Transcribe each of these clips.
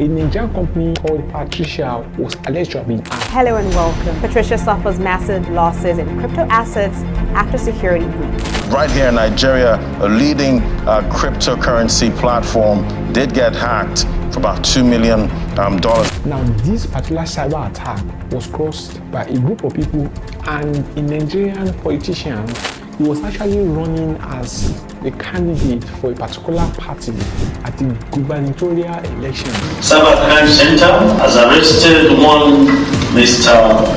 a Nigerian company called Patricia was alleged to have been hacked. Hello and welcome. Patricia suffers massive losses in crypto assets after security breach. Right here in Nigeria, a leading cryptocurrency platform did get hacked for about $2 million. Now, this particular cyber attack was caused by a group of people and a Nigerian politician. He was actually running as a candidate for a particular party at the gubernatorial election. Cybercrime Center has arrested one Mr.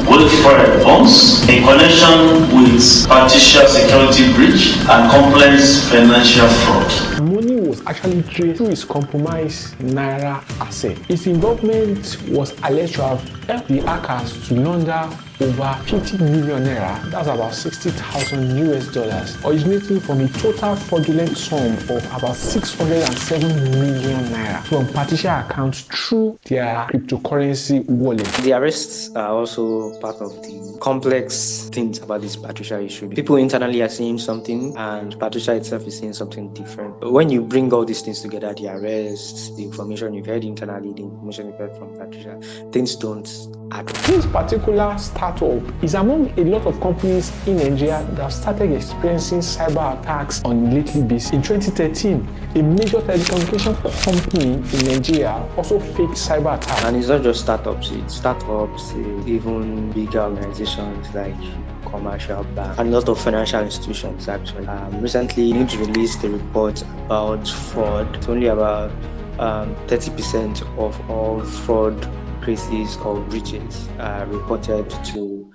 Wilfred Bones in connection with Patricia security breach and complex financial fraud. Money was actually traced through his compromised Naira asset. His involvement was alleged to have helped the hackers to launder over 50 million naira, that's about $60,000 originating from a total fraudulent sum of about 607 million naira from Patricia accounts through their cryptocurrency wallet. The arrests are also part of the complex things about this Patricia issue. People internally are seeing something and Patricia itself is seeing something different. When you bring all these things together, the arrests, the information you've heard internally, the information you've heard from Patricia, things don't add up. This particular startup is among a lot of companies in Nigeria that have started experiencing cyber attacks on a lately basis. In 2013, a major telecommunication company in Nigeria also faked cyber attacks. And it's not just startups, it's even bigger organizations like commercial banks and a lot of financial institutions actually. Recently, News released a report about fraud. It's only about 30% of all fraud cases or breaches are reported to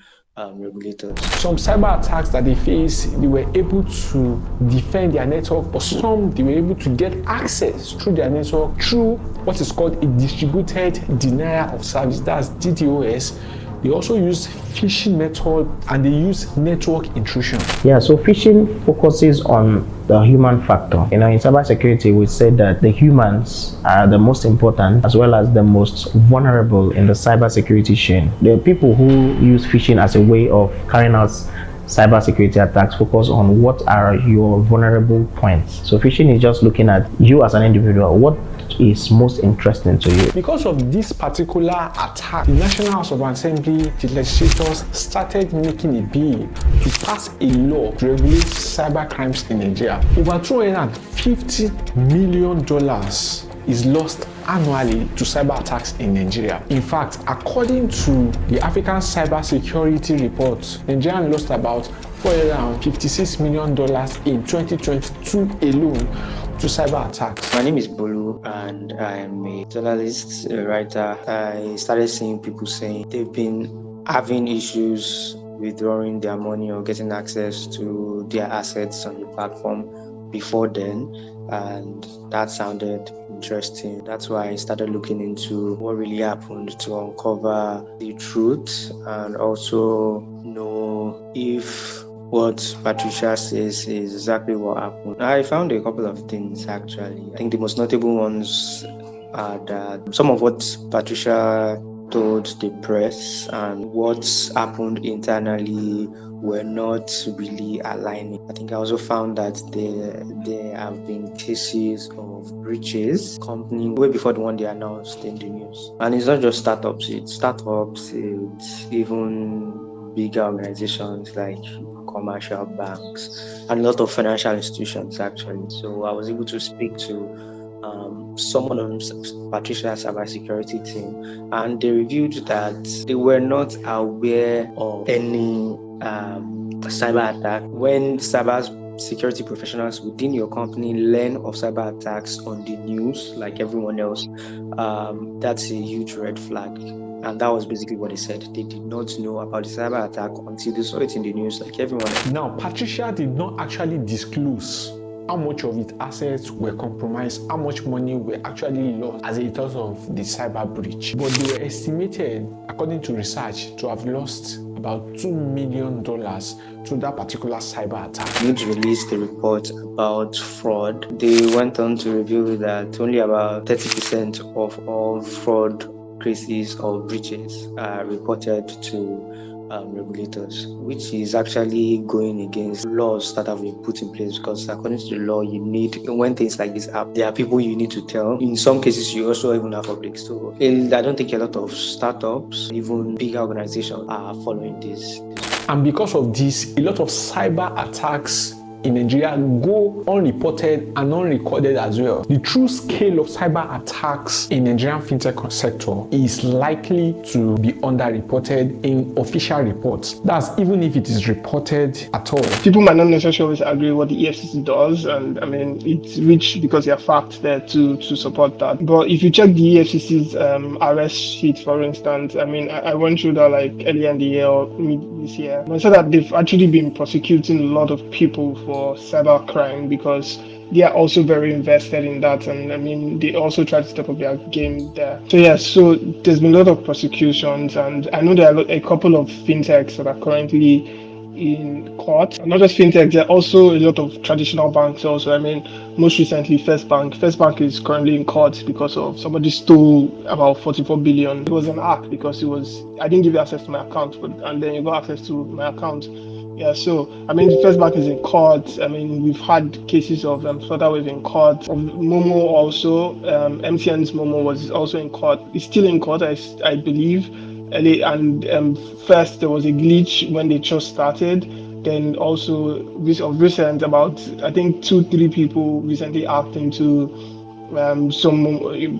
regulators. Some cyber attacks that they faced, they were able to defend their network, but some they were able to get access through their network through what is called a distributed denial of service, that's DDoS. They also use phishing method and they use network intrusion. Yeah, so phishing focuses on the human factor. In cybersecurity, we said that the humans are the most important as well as the most vulnerable in the cybersecurity chain. The people who use phishing as a way of carrying out cybersecurity attacks focus on what are your vulnerable points. So phishing is just looking at you as an individual. What is most interesting to you? Because of this particular attack, the National House of Assembly, the legislators started making a bill to pass a law to regulate cyber crimes in Nigeria. Over $250 million is lost annually to cyber attacks in Nigeria. In fact, according to the African Cyber Security Report, Nigeria lost about $456 million in 2022 alone to cyber attacks. My name is Bolu and I'm a journalist, a writer. I started seeing people saying they've been having issues withdrawing their money or getting access to their assets on the platform before then, and that sounded interesting. That's why I started looking into what really happened to uncover the truth and also know if what Patricia says is exactly what happened. I found a couple of things actually. I think the most notable ones are that some of what Patricia told the press and what's happened internally were not really aligning. I think I also found that there have been cases of breaches company way before the one they announced in the news. And it's not just startups, it's even bigger organizations like commercial banks and a lot of financial institutions actually. So I was able to speak to someone on Patricia's cybersecurity team, and they revealed that they were not aware of any cyber attack. When cyber security professionals within your company learn of cyber attacks on the news like everyone else, that's a huge red flag. And that was basically what they said. They did not know about the cyber attack until they saw it in the news like everyone else. Now, Patricia did not actually disclose how much of its assets were compromised, how much money were actually lost as a result of the cyber breach. But they were estimated, according to research, to have lost about $2 million to that particular cyber attack. News released a report about fraud. They went on to reveal that only about 30% of all fraud cases or breaches are reported to regulators, which is actually going against laws that have been put in place, because according to the law, you need, when things like this happen, there are people you need to tell. In some cases, you also even have public. So I don't think a lot of startups, even bigger organizations, are following this. And because of this, a lot of cyber attacks in Nigeria go unreported and unrecorded as well. The true scale of cyber attacks in Nigerian fintech sector is likely to be underreported in official reports. That's even if it is reported at all. People might not necessarily agree with what the EFCC does, and I mean, it's rich because there are facts there to support that. But if you check the EFCC's arrest sheet, for instance, I mean, I went through that like earlier in the year or mid this year. I said that they've actually been prosecuting a lot of people for cybercrime because they are also very invested in that, and I mean they also try to step up their game there. So there's been a lot of prosecutions, and I know there are a couple of fintechs that are currently in court. And not just fintechs, there are also a lot of traditional banks also. I mean, most recently First Bank is currently in court because of somebody stole about 44 billion. It was an hack because I didn't give you access to my account, and then you got access to my account. Yeah, so I mean, the First Bank is in court. I mean, we've had cases of Flutterwave in court, of Momo also. MTN's Momo was also in court. It's still in court, I believe. And first there was a glitch when they just started. Then also of recent, about I think 2-3 people recently hacked into a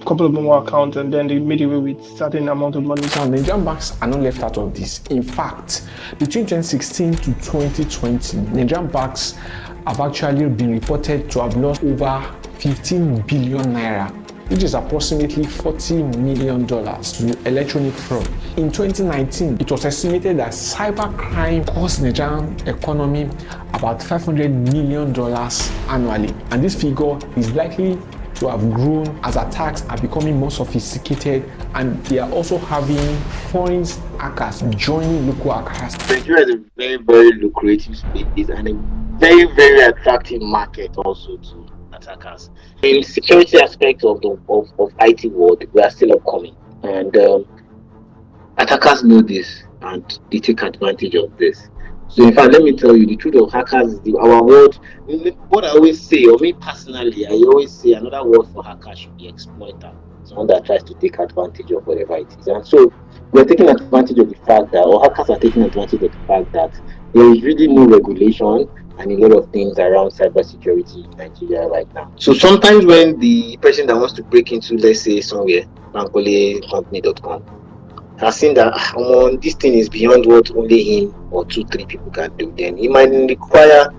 couple of Momo accounts, and then they made away with certain amount of money. So Nigerian banks are not left out of this. In fact, between 2016 to 2020, Nigerian banks have actually been reported to have lost over 15 billion naira, which is approximately $40 million to electronic fraud. In 2019, it was estimated that cybercrime cost the Nigerian economy about $500 million annually, and this figure is likely to have grown as attacks are becoming more sophisticated, and they are also having foreign hackers joining local hackers. Nigeria is a very, very lucrative space and a very, very attractive market also to attackers. In security aspect of IT world, we are still upcoming, and attackers know this and they take advantage of this. So in fact, let me tell you, the truth of hackers is our word. What I always say, or me personally, I always say another word for hacker should be exploiter. Someone that tries to take advantage of whatever it is. And so we're taking advantage of the fact that, or hackers are taking advantage of the fact that there is really no regulation and a lot of things around cybersecurity in Nigeria right now. So sometimes when the person that wants to break into, let's say somewhere, bankolecompany.com, has seen that this thing is beyond what only him or 2-3 people can do, then it might require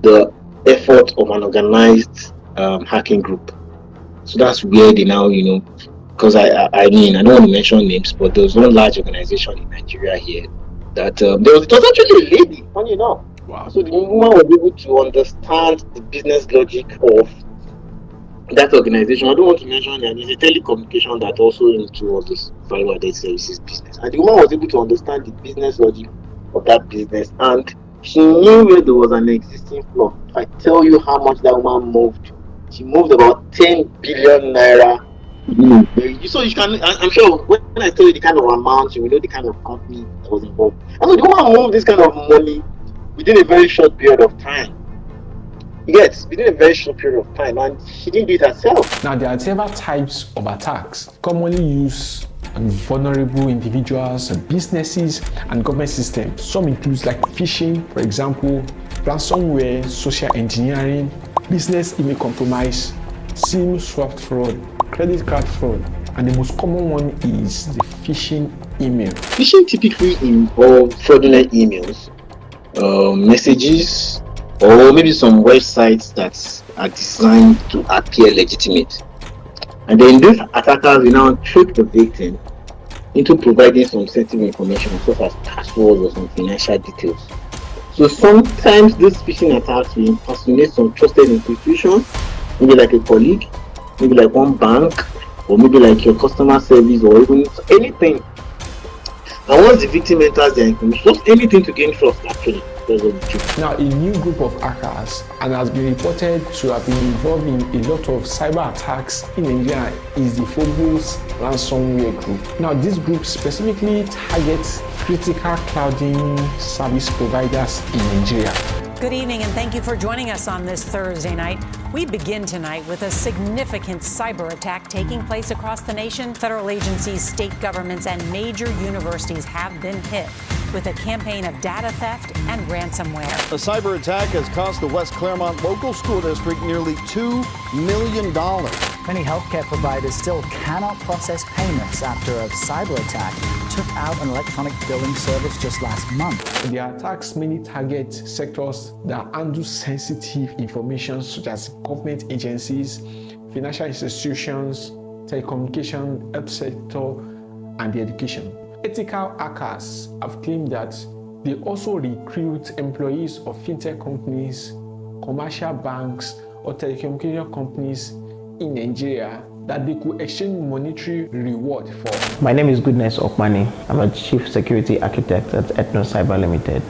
the effort of an organized hacking group. So that's where they now, because I mean, I don't want to mention names, but there was one large organization in Nigeria here that it was actually a lady, funny enough. Wow. So the woman was able to understand the business logic of that organization. I don't want to mention that it's a telecommunication that also into all this value-added services business. And the woman was able to understand the business logic of that business, and she knew where there was an existing flaw. If I tell you how much that woman moved, she moved about 10 billion naira. So you can, I'm sure when I tell you the kind of amount, you will know the kind of company that was involved. I mean, the woman moved this kind of money within a very short period of time. Yes, within a very short period of time, and she didn't do it herself. Now, there are several types of attacks commonly used on vulnerable individuals, businesses, and government systems. Some include like phishing, for example, ransomware, social engineering, business email compromise, SIM swap fraud, credit card fraud, and the most common one is the phishing email. Phishing typically involves fraudulent emails, messages, or maybe some websites that are designed to appear legitimate. And then these attackers will now trick the victim into providing some sensitive information such as passwords or some financial details. So sometimes these phishing attacks will impersonate some trusted institutions, maybe like a colleague, maybe like one bank, or maybe like your customer service, or even anything. And once the victim enters their information, just anything to gain trust actually. because of Jupiter. Now, a new group of hackers and has been reported to have been involved in a lot of cyber attacks in Nigeria is the Phobos ransomware group. Now, this group specifically targets critical clouding service providers in Nigeria. Good evening, and thank you for joining us on this Thursday night. We begin tonight with a significant cyber attack taking place across the nation. Federal agencies, state governments, and major universities have been hit with a campaign of data theft and ransomware. A cyber attack has cost the West Claremont local school district nearly $2 million. Many healthcare providers still cannot process payments after a cyber attack took out an electronic billing service just last month. The attacks mainly target sectors that handle sensitive information such as government agencies, financial institutions, telecommunication, health sector, and the education. Ethical hackers have claimed that they also recruit employees of fintech companies, commercial banks, or telecommunication companies in Nigeria that they could exchange monetary reward for. My name is Goodness Okmani. I'm a Chief Security Architect at Ethno Cyber Limited.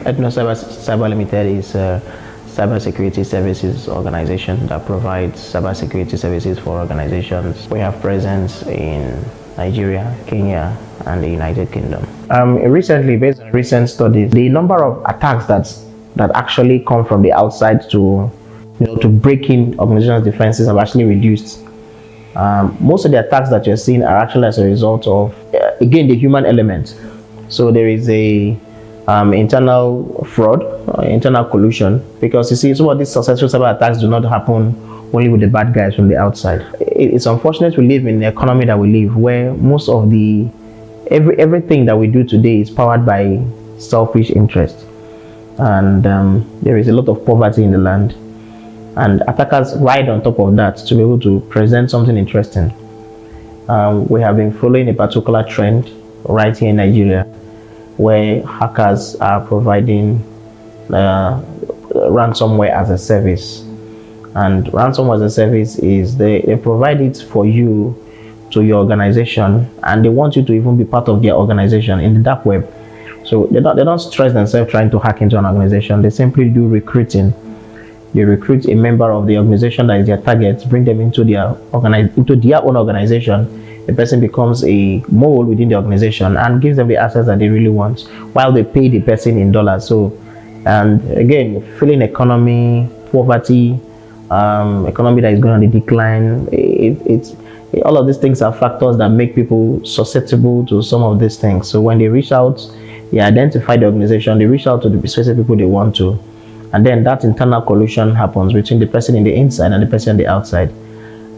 Ethno Cyber Limited is a cybersecurity services organization that provides cybersecurity services for organizations. We have presence in Nigeria, Kenya, and the United Kingdom. Recently, based on recent studies, the number of attacks that actually come from the outside to break in organizations' defenses have actually reduced. Most of the attacks that you're seeing are actually as a result of, again, the human element. So there is a internal fraud, internal collusion, because you see, some of these successful cyber attacks do not happen only with the bad guys from the outside. It's unfortunate we live in the economy that we live, where most of everything that we do today is powered by selfish interest, and there is a lot of poverty in the land, and attackers ride on top of that to be able to present something interesting. We have been following a particular trend right here in Nigeria, where hackers are providing ransomware as a service. And ransomware as a service is they provide it for you to your organization, and they want you to even be part of their organization in the dark web. So they don't stress themselves trying to hack into an organization. They simply do recruiting. They recruit a member of the organization that is their target, bring them into their own organization. The person becomes a mole within the organization and gives them the assets that they really want, while they pay the person in dollars. So, and again, failing economy, poverty, economy that is going on the decline. All of these things are factors that make people susceptible to some of these things. So when they reach out, they identify the organization, they reach out to the specific people they want to, and then that internal collusion happens between the person in the inside and the person on the outside,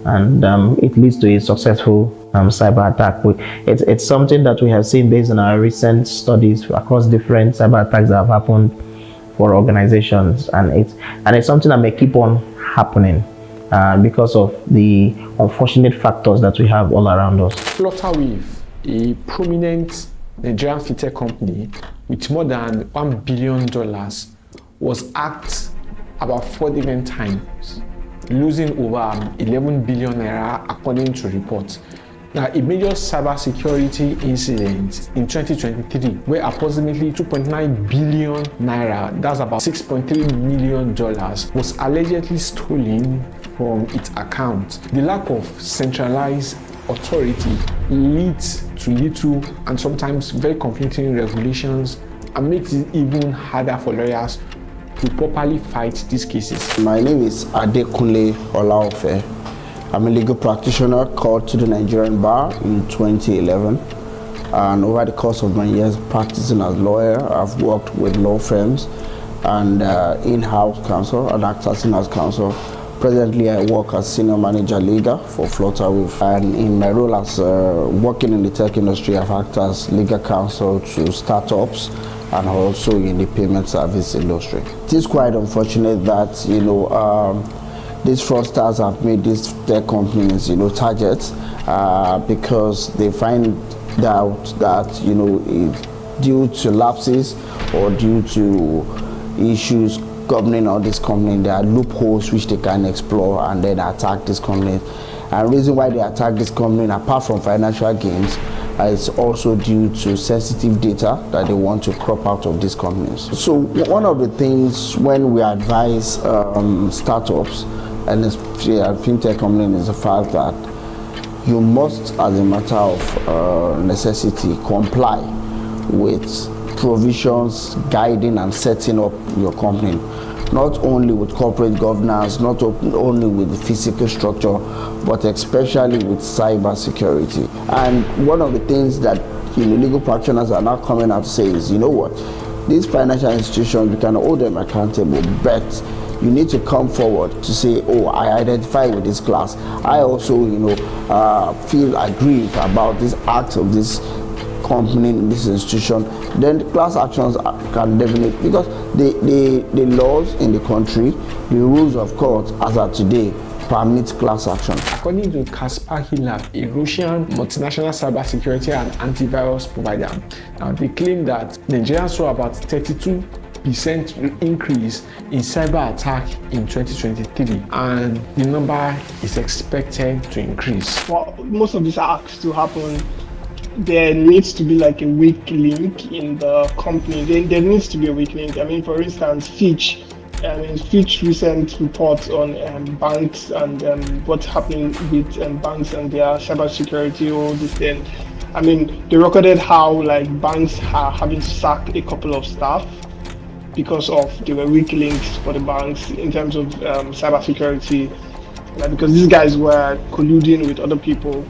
and it leads to a successful cyber attack. It's something that we have seen based on our recent studies across different cyber attacks that have happened for organizations, and it's something that may keep on happening because of the unfortunate factors that we have all around us. Flutterwave, a prominent Nigerian fintech company with more than $1 billion, was hacked about 4 different times, losing over 11 billion naira according to reports. Now, a major cybersecurity incident in 2023 where approximately 2.9 billion naira, that's about $6.3 million, was allegedly stolen from its account. The lack of centralized authority leads to little and sometimes very conflicting regulations and makes it even harder for lawyers to properly fight these cases. My name is Adekunle Olaofe. I'm a legal practitioner called to the Nigerian bar in 2011, and over the course of my years practicing as a lawyer, I've worked with law firms and in-house counsel and act as in-house counsel. Presently, I work as senior manager legal for Flutterwave, and in my role as working in the tech industry, I've acted as legal counsel to startups and also in the payment service industry. It is quite unfortunate that these fraudsters have made these tech companies, targets because they find out that, due to lapses or due to issues governing all these companies, there are loopholes which they can explore and then attack these companies. And the reason why they attack this company, apart from financial gains, It's also due to sensitive data that they want to crop out of these companies. So one of the things when we advise startups and fintech companies is the fact that you must, as a matter of necessity, comply with provisions guiding and setting up your company, not only with corporate governance, not only with the physical structure, but especially with cyber security. And one of the things that legal practitioners are now coming out to say is, you know what, these financial institutions, we can hold them accountable, but you need to come forward to say, oh, I identify with this class. I also, feel aggrieved about this act of this company, this institution. Then the class actions can definitely, because the laws in the country, the rules of court as of today, permit class action. According to Kaspersky Lab, a Russian multinational cybersecurity and antivirus provider, now they claim that Nigerians saw about 32% increase in cyber attack in 2023, and the number is expected to increase. For most of these acts to happen, there needs to be like a weak link in the company. There needs to be a weak link. I mean, for instance, Fitch recent reports on banks and what's happening with banks and their cybersecurity, all this thing. I mean, they recorded how like banks are having to sack a couple of staff because there were weak links for the banks in terms of cybersecurity, because these guys were colluding with other people,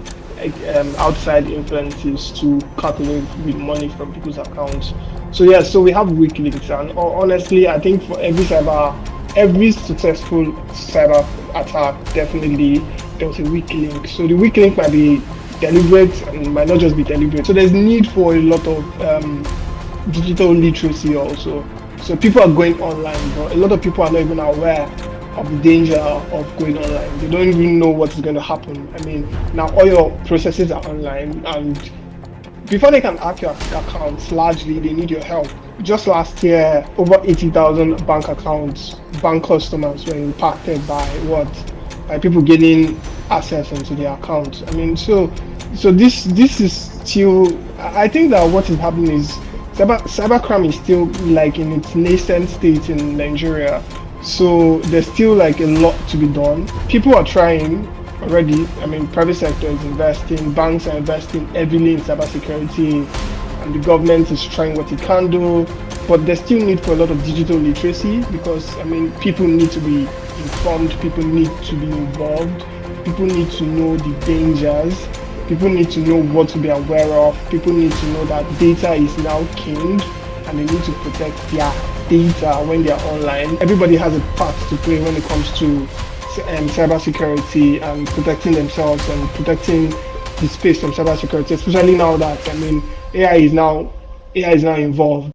outside influences to calculate with money from people's accounts. So yeah, so we have weak links, and honestly, I think for every successful cyber attack, definitely there was a weak link. So the weak link might be deliberate and might not just be deliberate. So there's need for a lot of digital literacy also. So people are going online, but a lot of people are not even aware of the danger of going online. They don't even know what is going to happen. I mean, now all your processes are online, and before they can hack your accounts, largely they need your help. Just last year, over 80,000 bank customers were impacted by people getting access into their accounts. I mean, so this is still, I think that what is happening is cybercrime is still like in its nascent state in Nigeria. So there's still like a lot to be done. People are trying already. I mean, private sector is investing, banks are investing heavily in cybersecurity, and the government is trying what it can do. But there's still need for a lot of digital literacy, because I mean, people need to be informed, people need to be involved, people need to know the dangers, people need to know what to be aware of, people need to know that data is now king, and they need to protect their data when they are online. Everybody has a part to play when it comes to cybersecurity and protecting themselves and protecting the space from cybersecurity, especially now that AI is now involved.